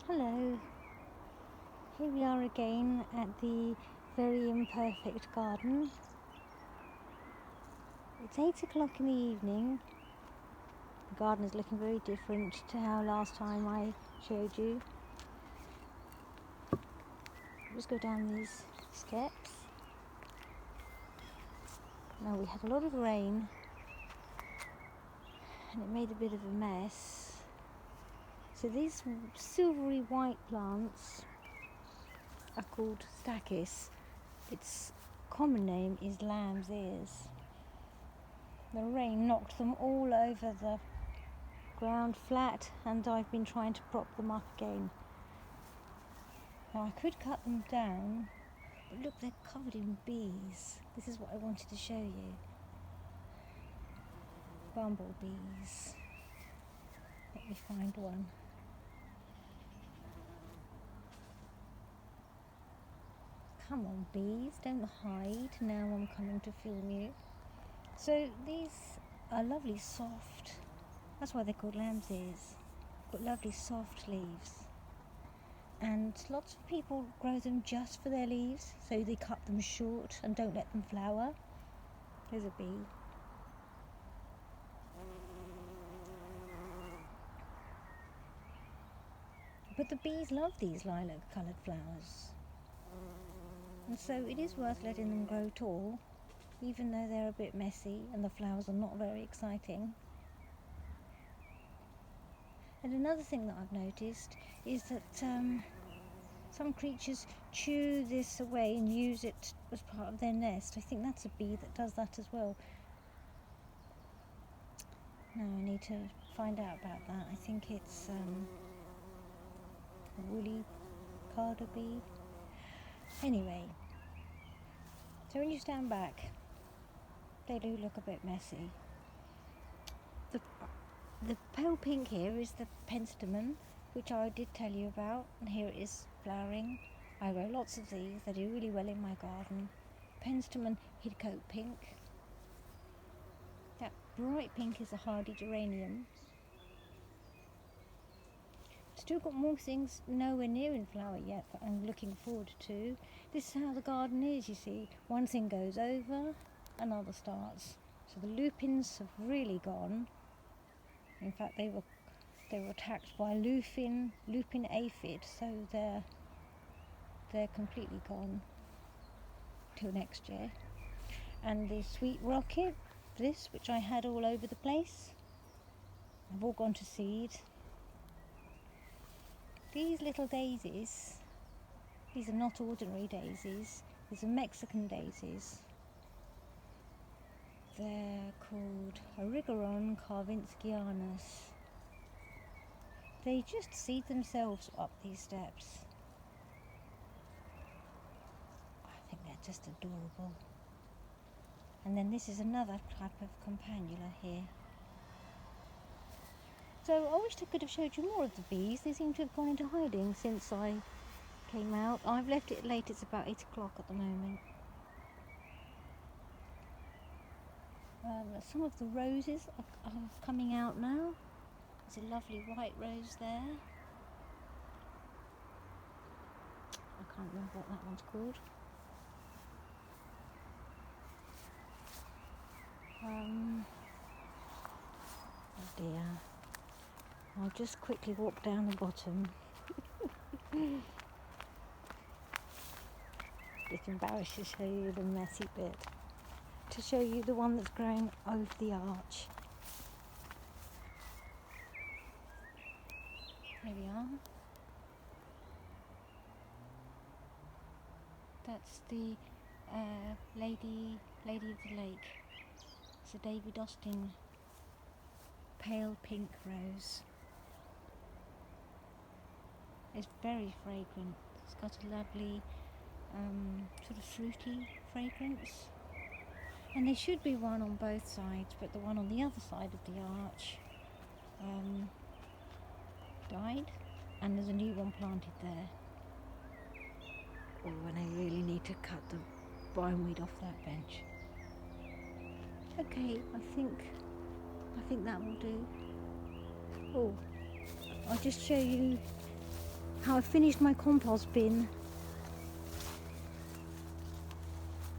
Hello, here we are again at the very imperfect garden. It's 8 o'clock in the evening. The garden is looking very different to how last time I showed you. Just go down these steps. Now we had a lot of rain and it made a bit of a mess. So these silvery white plants are called stachys. Its common name is lamb's ears. The rain knocked them all over the ground flat and I've been trying to prop them up again. Now I could cut them down, but look, they're covered in bees. This is what I wanted to show you. Bumblebees. Let me find one. Come on, bees, don't hide. Now I'm coming to film you. So these are lovely soft, that's why they're called lamb's ears. Got lovely soft leaves. And lots of people grow them just for their leaves, so they cut them short and don't let them flower. There's a bee. But the bees love these lilac coloured flowers. And so it is worth letting them grow tall, even though they're a bit messy and the flowers are not very exciting. And another thing that I've noticed is that some creatures chew this away and use it as part of their nest. I think that's a bee that does that as well. Now I need to find out about that. I think it's a woolly carder bee. Anyway, so when you stand back, they do look a bit messy. The pale pink here is the penstemon, which I did tell you about, and here it is flowering. I grow lots of these, they do really well in my garden. Penstemon hidcoat pink. That bright pink is a hardy geranium. Still got more things nowhere near in flower yet that I'm looking forward to. This is how the garden is, you see. One thing goes over, another starts. So the lupins have really gone. In fact, they were attacked by lupin aphid, so they're completely gone till next year. And the sweet rocket, this, which I had all over the place, have all gone to seed. These little daisies, these are not ordinary daisies, these are Mexican daisies. They're called Origeron carvinskianus. They just seed themselves up these steps. I think they're just adorable. And then this is another type of campanula here. So I wished I could have showed you more of the bees. They seem to have gone into hiding since I came out. I've left it late, it's about 8 o'clock at the moment. Some of the roses are coming out now. There's a lovely white rose there. I can't remember what that one's called. Oh dear. I'll just quickly walk down the bottom. Bit embarrassed to show you the messy bit. To show you the one that's growing over the arch. There we are. That's the Lady of the Lake. It's a David Austin pale pink rose. It's very fragrant. It's got a lovely sort of fruity fragrance. And there should be one on both sides, but the one on the other side of the arch died, and there's a new one planted there. Oh, and I really need to cut the bindweed off that bench. Okay, I think that will do. Oh, I'll just show you how I finished my compost bin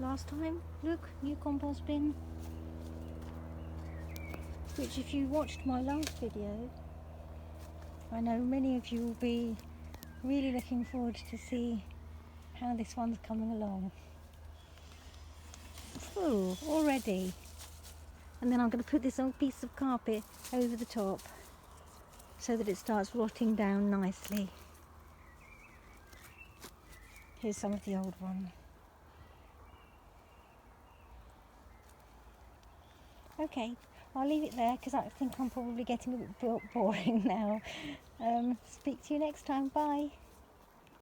last time. Look, new compost bin. Which, if you watched my last video, I know many of you will be really looking forward to see how this one's coming along. Full already. And then I'm going to put this old piece of carpet over the top so that it starts rotting down nicely. Here's some of the old one. Okay, I'll leave it there because I think I'm probably getting a bit boring now. Speak to you next time. Bye.